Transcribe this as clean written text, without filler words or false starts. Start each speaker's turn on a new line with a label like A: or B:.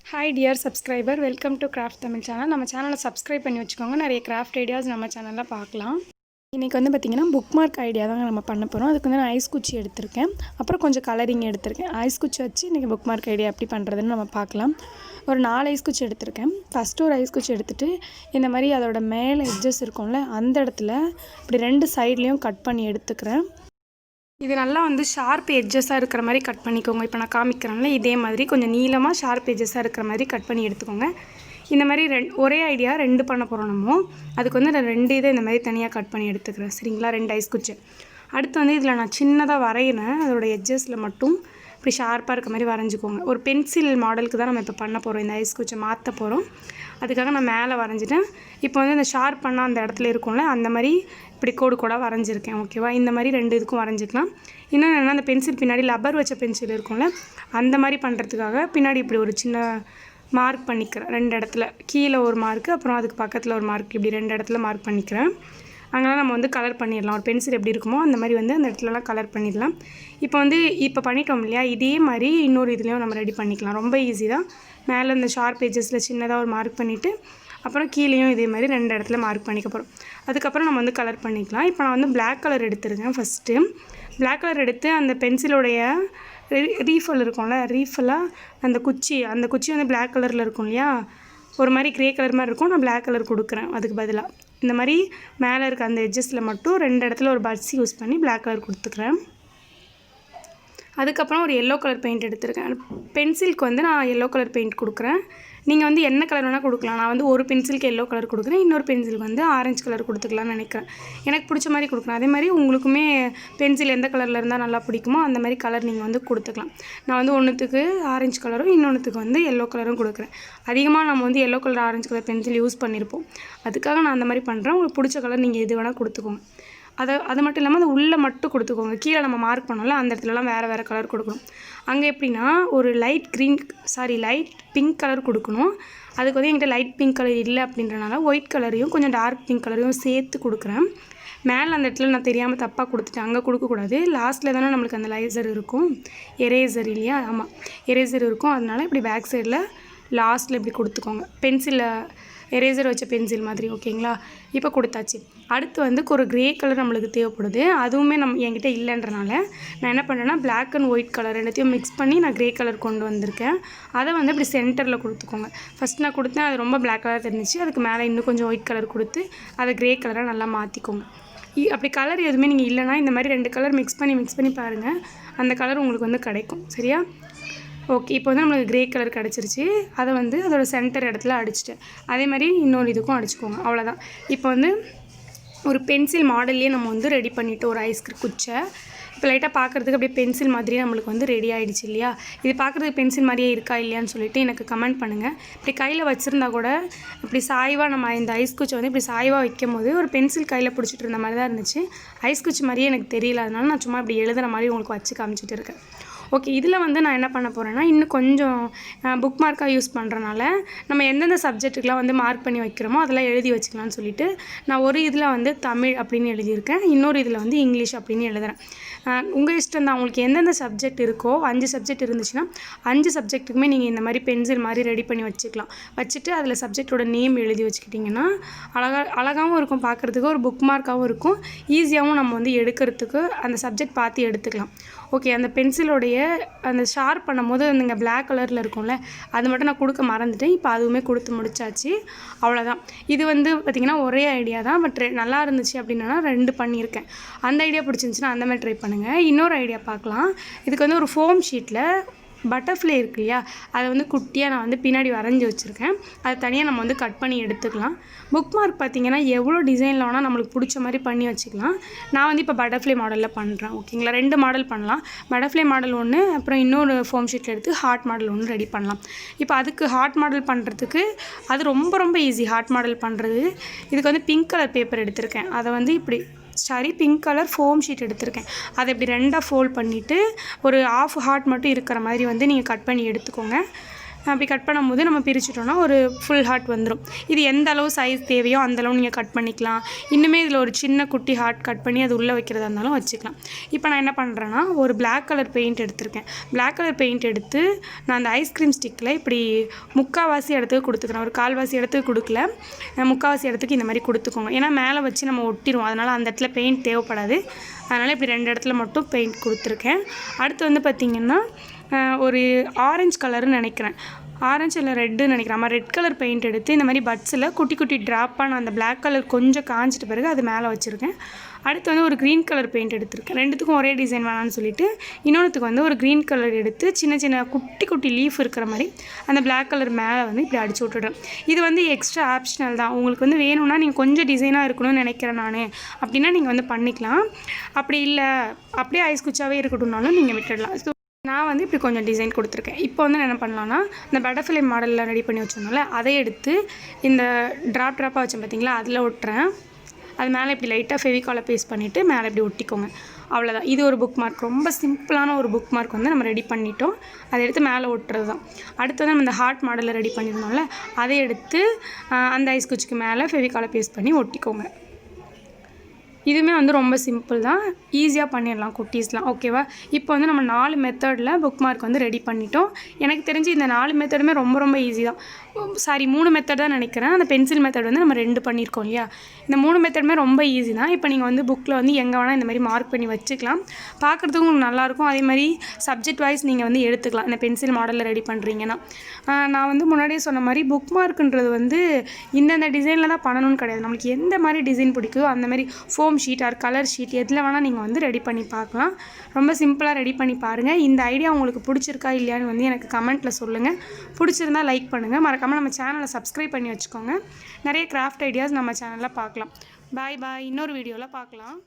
A: Hi dear subscriber, welcome to Craft Tamil channel. நம்ம சேனலை subscribe பண்ணி வச்சுக்கோங்க. நிறைய கிராஃப்ட் ஐடியாஸ் நம்ம சேனலில் பார்க்கலாம். இன்றைக்கி வந்து பார்த்திங்கன்னா புக் மார்க் ஐடியா தாங்க நம்ம பண்ண போகிறோம். அதுக்கு வந்து நான் ஐஸ் குச்சி எடுத்திருக்கேன், அப்புறம் கொஞ்சம் கலரிங் எடுத்திருக்கேன். ஐஸ் குச்சி வச்சு இன்றைக்கி புக் மார்க் ஐடியா எப்படி பண்ணுறதுன்னு நம்ம பார்க்கலாம். ஒரு 4 ஐஸ் குச்சி எடுத்திருக்கேன். ஃபஸ்ட்டு ஒரு ஐஸ் குச்சி எடுத்துகிட்டு இந்த மாதிரி அதோட மேலே எட்ஜஸ் இருக்கும்ல, அந்த இடத்துல இப்படி 2 சைட்லேயும் கட் பண்ணி எடுத்துக்கிறேன். இது நல்லா வந்து ஷார்ப் எட்ஜஸாக இருக்கிற மாதிரி கட் பண்ணிக்கோங்க. இப்போ நான் காமிக்கிறேன்ல, இதே மாதிரி கொஞ்சம் நீளமாக ஷார்ப் எட்ஜஸாக இருக்கிற மாதிரி கட் பண்ணி எடுத்துக்கோங்க. இந்த மாதிரி ஒரே ஐடியா 2 பண்ண போகிறோம் நம்ம. அதுக்கு வந்து நான் 2 இதை இந்த மாதிரி தனியாக கட் பண்ணி எடுத்துக்கிறேன். சரிங்களா, 2 ஐஸ் குச்சி. அடுத்து வந்து இதில் நான் சின்னதாக வரையினேன். அதோட எட்ஜஸில் மட்டும் இப்படி ஷார்ப்பாக இருக்க மாதிரி வரைஞ்சிக்கோங்க. ஒரு பென்சில் மாடலுக்கு தான் நம்ம இப்போ பண்ண போகிறோம். இந்த ஐஸ் குச்சை மாற்ற போகிறோம். அதுக்காக நான் மேலே வரைஞ்சிட்டேன். இப்போ வந்து இந்த ஷார்ப் பண்ணால் அந்த இடத்துல இருக்கும்ல, அந்த மாதிரி இப்படி கோடு கோடாக வரைஞ்சிருக்கேன். ஓகேவா, இந்த மாதிரி 2 இதுக்கும் வரைஞ்சிக்கலாம். இன்னொன்று என்னென்னா, அந்த பென்சில் பின்னாடி லப்பர் வச்ச பென்சில் இருக்கும்ல, அந்த மாதிரி பண்ணுறதுக்காக பின்னாடி இப்படி ஒரு சின்ன மார்க் பண்ணிக்கிறேன். 2 இடத்துல கீழே ஒரு மார்க்கு, அப்புறம் அதுக்கு பக்கத்தில் ஒரு மார்க், இப்படி 2 இடத்துல மார்க் பண்ணிக்கிறேன். அங்கெல்லாம் நம்ம வந்து கலர் பண்ணிடலாம். ஒரு பென்சில் எப்படி இருக்குமோ அந்த மாதிரி வந்து அந்த இடத்துலலாம் கலர் பண்ணிடலாம். இப்போ பண்ணிட்டோம் இல்லையா, இதே மாதிரி இன்னொரு இதுலேயும் நம்ம ரெடி பண்ணிக்கலாம். ரொம்ப ஈஸி தான். மேலே இந்த ஷார்ப் பேஜஸில் சின்னதாக ஒரு மார்க் பண்ணிவிட்டு அப்புறம் கீழேயும் இதே மாதிரி 2 இடத்துல மார்க் பண்ணிக்க போகிறோம். அதுக்கப்புறம் நம்ம வந்து கலர் பண்ணிக்கலாம். இப்போ நான் வந்து பிளாக் கலர் எடுத்துருக்கேன். ஃபஸ்ட்டு பிளாக் கலர் எடுத்து அந்த பென்சிலோடைய ரீஃபில் இருக்கும்ல, ரீஃபிலாக அந்த குச்சி வந்து பிளாக் கலரில் இருக்கும் இல்லையா, ஒரு மாதிரி க்ரே கலர் மாதிரி இருக்கும். நான் பிளாக் கலர் கொடுக்குறேன். அதுக்கு பதிலாக இந்த மாதிரி மேலே இருக்க அந்த எட்ஜஸில் மட்டும் 2 இடத்துல ஒரு பட்ஸ் யூஸ் பண்ணி பிளாக் கலர் கொடுத்துக்கிறேன். அதுக்கப்புறம் ஒரு எல்லோ கலர் பெயிண்ட் எடுத்துருக்கேன். பென்சிலுக்கு வந்து நான் எல்லோ கலர் பெயிண்ட் கொடுக்குறேன். நீங்கள் வந்து என்ன கலர் வேணால் கொடுக்கலாம். நான் வந்து ஒரு பென்சிலுக்கு எல்லோ கலர் கொடுக்குறேன், இன்னொரு பென்சிலுக்கு வந்து ஆரஞ்சு கலர் கொடுத்துக்கலாம்னு நினைக்கிறேன். எனக்கு பிடிச்ச மாதிரி கொடுக்குறேன். அதே மாதிரி உங்களுக்குமே பென்சில் எந்த கலரில் இருந்தால் நல்லா பிடிக்குமோ அந்த மாதிரி கலர் நீங்கள் வந்து கொடுத்துக்கலாம். நான் வந்து ஒன்றுத்துக்கு ஆரஞ்சு கலரும் இன்னொன்றுத்துக்கு வந்து எல்லோ கலரும் கொடுக்குறேன். அதிகமாக நம்ம வந்து yellow colour orange colour pencil use பண்ணியிருப்போம். அதுக்காக நான் அந்த மாதிரி பண்ணுறேன். உங்களுக்கு பிடிச்ச கலர் நீங்கள் எது வேணால் கொடுத்துக்கோங்க. அது மட்டும் இல்லாமல் அது உள்ளே மட்டும் கொடுத்துக்கோங்க. கீழே நம்ம மார்க் பண்ணோம்ல, அந்த இடத்துலலாம் வேறு கலர் கொடுக்கணும். அங்கே எப்படின்னா ஒரு லைட் பிங்க் கலர் கொடுக்கணும். அதுக்கு வந்து என்கிட்ட லைட் பிங்க் கலர் இல்லை அப்படின்றனால ஒயிட் கலரையும் கொஞ்சம் டார்க் பிங்க் கலரையும் சேர்த்து கொடுக்குறேன். மேலே அந்த இடத்துல நான் தெரியாமல் தப்பாக கொடுத்துட்டேன். அங்கே கொடுக்கக்கூடாது. லாஸ்ட்டில் தானே நம்மளுக்கு அந்த லைசர் இருக்கும், எரேசர் இல்லையா, ஆமாம் எரேசர் இருக்கும். அதனால இப்படி பேக் சைடில் லாஸ்ட்டில் இப்படி கொடுத்துக்கோங்க. பென்சிலில் எரேசர் வச்ச பென்சில் மாதிரி. ஓகேங்களா, இப்போ கொடுத்தாச்சு. அடுத்து வந்து ஒரு க்ரே கலர் நம்மளுக்கு தேவைப்படுது. அதுவுமே என்கிட்ட இல்லைன்றனால நான் என்ன பண்ணுறேன்னா பிளாக் அண்ட் ஒயிட் கலர் ரெண்டுத்தையும் மிக்ஸ் பண்ணி நான் க்ரே கலர் கொண்டு வந்திருக்கேன். அதை வந்து இப்படி சென்டரில் கொடுத்துக்கோங்க. ஃபஸ்ட் நான் கொடுத்தேன், அது ரொம்ப பிளாக் கலர் தெரிஞ்சிச்சு. அதுக்கு மேலே இன்னும் கொஞ்சம் ஒயிட் கலர் கொடுத்து அதை க்ரே கலராக நல்லா மாற்றிக்கோங்க. அப்படி கலர் எதுவுமே நீங்கள் இல்லைனா இந்த மாதிரி 2 கலர் மிக்ஸ் பண்ணி பாருங்கள், அந்த கலர் உங்களுக்கு வந்து கிடைக்கும். சரியா, ஓகே. இப்போ வந்து நம்மளுக்கு க்ரே கலர் கிடச்சிருச்சு. அதை வந்து அதோட சென்டர் இடத்துல அடிச்சிட்டேன். அதே மாதிரி இன்னொரு இதுக்கும் அடிச்சுக்கோங்க. அவ்வளோதான். இப்போ வந்து ஒரு பென்சில் மாடல்லையே நம்ம வந்து ரெடி பண்ணிவிட்டு ஒரு ஐஸ் குச்சை இப்போ லைட்டாக பார்க்குறதுக்கு அப்படியே பென்சில் மாதிரியே நம்மளுக்கு வந்து ரெடி ஆகிடுச்சு இல்லையா. இது பார்க்குறதுக்கு பென்சில் மாதிரியே இருக்கா இல்லையான்னு சொல்லிட்டு எனக்கு கமெண்ட் பண்ணுங்கள். இப்படி கையில் வச்சுருந்தா கூட இப்படி சாய்வாக நம்ம இந்த ஐஸ் குச்சை வந்து இப்படி சாய்வாக வைக்கும் போது ஒரு பென்சில் கையில் பிடிச்சிட்டு இருந்த மாதிரி தான் இருந்துச்சு. ஐஸ் குச்சி மாதிரியே எனக்கு தெரியல. அதனால நான் சும்மா இப்படி எழுதுகிற மாதிரி உங்களுக்கு வச்சு காமிச்சிட்டு இருக்கேன். ஓகே, இதில் வந்து நான் என்ன பண்ண போகிறேன்னா, இன்னும் கொஞ்சம் புக் மார்க்காக யூஸ் பண்ணுறனால நம்ம எந்தெந்த சப்ஜெக்ட்டுக்கெலாம் வந்து மார்க் பண்ணி வைக்கிறோமோ அதெல்லாம் எழுதி வச்சுக்கலாம்னு சொல்லிட்டு நான் ஒரு இதில் வந்து தமிழ் அப்படின்னு எழுதியிருக்கேன், இன்னொரு இதில் வந்து இங்கிலீஷ் அப்படின்னு எழுதுகிறேன். உங்கள் இஷ்டம் தான். உங்களுக்கு எந்தெந்த சப்ஜெக்ட் இருக்கோ 5 சப்ஜெக்ட் இருந்துச்சுன்னா 5 சப்ஜெக்ட்டுக்குமே நீங்கள் இந்த மாதிரி பென்சில் மாதிரி ரெடி பண்ணி வச்சுக்கலாம். வச்சுட்டு அதில் சப்ஜெக்டோட நேம் எழுதி வச்சுக்கிட்டிங்கன்னா அழகாகவும் இருக்கும், பார்க்குறதுக்கு ஒரு புக் மார்க்காகவும் இருக்கும், ஈஸியாகவும் நம்ம வந்து எடுக்கிறதுக்கு அந்த சப்ஜெக்ட் பார்த்து எடுத்துக்கலாம். ஓகே, அந்த பென்சிலோடைய அந்த ஷார்ப் பண்ணும் போது நீங்கள் பிளாக் கலரில் இருக்கும்ல, அது மட்டும் நான் கொடுக்க மறந்துட்டேன். இப்போ அதுவுமே கொடுத்து முடிச்சாச்சு. அவ்வளோதான். இது வந்து பார்த்திங்கன்னா ஒரே ஐடியா தான், பட் நல்லா இருந்துச்சு அப்படின்னா 2 பண்ணியிருக்கேன். அந்த ஐடியா பிடிச்சிருந்துச்சுன்னா அந்த மாதிரி ட்ரை பண்ணுங்கள். இன்னொரு ஐடியா பார்க்கலாம். இதுக்கு வந்து ஒரு ஃபோம் ஷீட்டில் பட்டர்ஃப்ளை இருக்கு இல்லையா, அதை வந்து குட்டியாக நான் வந்து பின்னாடி வரைஞ்சி வச்சுருக்கேன். அதை தனியாக நம்ம வந்து கட் பண்ணி எடுத்துக்கலாம். புக் மார்க் பார்த்திங்கன்னா எவ்வளோ டிசைனில் வேணால் நம்மளுக்கு பிடிச்ச மாதிரி பண்ணி வச்சுக்கலாம். நான் வந்து இப்போ பட்டர்ஃப்ளை மாடலில் பண்ணுறேன். ஓகேங்களா, 2 மாடல் பண்ணலாம். பட்டர்ஃப்ளை மாடல் ஒன்று, அப்புறம் இன்னொரு ஃபோம் ஷீட்டில் எடுத்து ஹார்ட் மாடல் ஒன்று ரெடி பண்ணலாம். இப்போ அதுக்கு ஹார்ட் மாடல் பண்ணுறதுக்கு அது ரொம்ப ஈஸி. ஹார்ட் மாடல் பண்ணுறது இதுக்கு வந்து பிங்க் கலர் பேப்பர் எடுத்திருக்கேன். அதை வந்து இப்படி பிங்க் கலர் ஃபோம் ஷீட் எடுத்திருக்கேன். அதை இப்படி 2ஆக ஃபோல்ட் பண்ணிவிட்டு ஒரு ½ ஹார்ட் மட்டும் இருக்கிற மாதிரி வந்து நீங்கள் கட் பண்ணி எடுத்துக்கோங்க. அப்படி கட் பண்ணும்போது நம்ம பிரிச்சுட்டோம்னா ஒரு ஃபுல் ஹார்ட் வந்துடும். இது எந்த அளவு சைஸ் தேவையோ அந்தளவு நீங்கள் கட் பண்ணிக்கலாம். இன்னுமே இதில் ஒரு சின்ன குட்டி ஹார்ட் கட் பண்ணி அது உள்ளே வைக்கிறதா இருந்தாலும் வச்சுக்கலாம். இப்போ நான் என்ன பண்ணுறேன்னா ஒரு பிளாக் கலர் பெயிண்ட் எடுத்திருக்கேன். பிளாக் கலர் பெயிண்ட் எடுத்து நான் அந்த ஐஸ்கிரீம் ஸ்டிக்கில் இப்படி முக்கால்வாசி இடத்துக்கு கொடுத்துக்கிறேன். ஒரு கால்வாசி இடத்துக்கு கொடுக்கல, முக்கால்வாசி இடத்துக்கு இந்த மாதிரி கொடுத்துக்கோங்க. ஏன்னா மேலே வச்சு நம்ம ஒட்டிடுவோம், அதனால் அந்த இடத்துல பெயிண்ட் தேவைப்படாது. அதனால் இப்படி 2 இடத்துல மட்டும் பெயிண்ட் கொடுத்துருக்கேன். அடுத்து வந்து பார்த்திங்கன்னா ஒரு ஆரஞ்சு கலர்னு நினைக்கிறேன், ஆரஞ்சு இல்லை ரெட்டுன்னு நினைக்கிறேன். நம்ம ரெட் கலர் பெயிண்ட் எடுத்து இந்த மாதிரி பட்ஸில் குட்டி குட்டி ட்ராப்பாக நான் அந்த பிளாக் கலர் கொஞ்சம் காஞ்சிட்ட பிறகு அது மேலே வச்சுருக்கேன். அடுத்து வந்து ஒரு க்ரீன் கலர் பெயிண்ட் எடுத்திருக்கேன். ரெண்டுத்துக்கும் ஒரே டிசைன் வேணான்னு சொல்லிட்டு இன்னொன்றுத்துக்கு வந்து ஒரு க்ரீன் கலர் எடுத்து சின்ன சின்ன குட்டி குட்டி லீஃப் இருக்கிற மாதிரி அந்த பிளாக் கலர் மேலே வந்து இப்படி அடிச்சு விட்டுடுறேன். இது வந்து எக்ஸ்ட்ரா ஆப்ஷனல் தான். உங்களுக்கு வந்து வேணும்னா நீங்கள் கொஞ்சம் டிசைனாக இருக்கணும்னு நினைக்கிறேன் நான் அப்படின்னா நீங்கள் வந்து பண்ணிக்கலாம். அப்படி இல்லை அப்படியே ஐஸ் குச்சாவே இருக்கட்டும்னாலும் நீங்கள் விட்டுடலாம். ஸோ நான் வந்து இப்படி கொஞ்சம் டிசைன் கொடுத்துருக்கேன். இப்போ வந்து நான் என்ன பண்ணலான்னா இந்த பட்டர்ஃப்ளை மாடலில் ரெடி பண்ணி வச்சுருந்தோம்ல அதை எடுத்து இந்த ட்ராப்பாக வச்சேன் பார்த்தீங்களா, அதில் ஒட்டுறேன். அது மேலே இப்படி லைட்டாக ஃபெவிகாலை பேஸ்ட் பண்ணிவிட்டு மேலே இப்படி ஒட்டிக்கோங்க. அவ்வளோதான். இது ஒரு புக் மார்க், ரொம்ப சிம்பிளான ஒரு புக் மார்க் வந்து நம்ம ரெடி பண்ணிட்டோம். அதை எடுத்து மேலே ஒட்டுறது தான். அடுத்து வந்து நம்ம இந்த ஹார்ட் மாடலில் ரெடி பண்ணியிருந்தோம்ல அதை எடுத்து அந்த ஐஸ் குச்சிக்கு மேலே ஃபெவிகாலை பேஸ்ட் பண்ணி ஒட்டிக்கோங்க. இதுவுமே வந்து ரொம்ப சிம்பிள் தான், ஈஸியாக பண்ணிடலாம் குட்டீஸ்லாம். ஓகேவா? இப்போ வந்து நம்ம 4 மெத்தடில் புக் மார்க் வந்து ரெடி பண்ணிட்டோம். எனக்கு தெரிஞ்சு இந்த 4 மெத்தடுமே ரொம்ப ரொம்ப ஈஸி தான். சாரி 3 மெத்தட் தான் நினைக்கிறேன். அந்த பென்சில் மெத்தட் வந்து நம்ம 2 பண்ணியிருக்கோம் இல்லையா? இந்த 3 மெத்தடுமே ரொம்ப ஈஸி தான். இப்போ நீங்கள் வந்து புக்கில் வந்து எங்கே வேணால் இந்த மாதிரி மார்க் பண்ணி வச்சுக்கலாம். பார்க்குறதுக்கும் உங்களுக்கு நல்லாயிருக்கும். அதே மாதிரி சப்ஜெக்ட் வைஸ் நீங்கள் வந்து எடுத்துக்கலாம் இந்த பென்சில் மாடலில் ரெடி பண்ணுறீங்கன்னா. நான் வந்து முன்னாடியே சொன்ன மாதிரி புக் மார்க்குன்றது வந்து இந்தந்த டிசைனில் தான் பண்ணணும்னு கிடையாது. நம்மளுக்கு எந்த மாதிரி டிசைன் பிடிக்குதோ அந்த மாதிரி foam sheet or colour sheet எதில் வேணால் நீங்கள் வந்து ரெடி பண்ணி பார்க்கலாம். ரொம்ப சிம்பிளாக ரெடி பண்ணி பாருங்கள். இந்த ஐடியா உங்களுக்கு பிடிச்சிருக்கா இல்லையான்னு வந்து எனக்கு கமெண்ட்டில் சொல்லுங்கள். பிடிச்சிருந்தா லைக் பண்ணுங்கள். மறக்காமல் நம்ம சேனலை சப்ஸ்கிரைப் பண்ணி வச்சுக்கோங்க. நிறைய கிராஃப்ட் ஐடியாஸ் நம்ம சேனலில் பார்க்கலாம். பாய் பாய். இன்னொரு வீடியோவில் பார்க்கலாம்.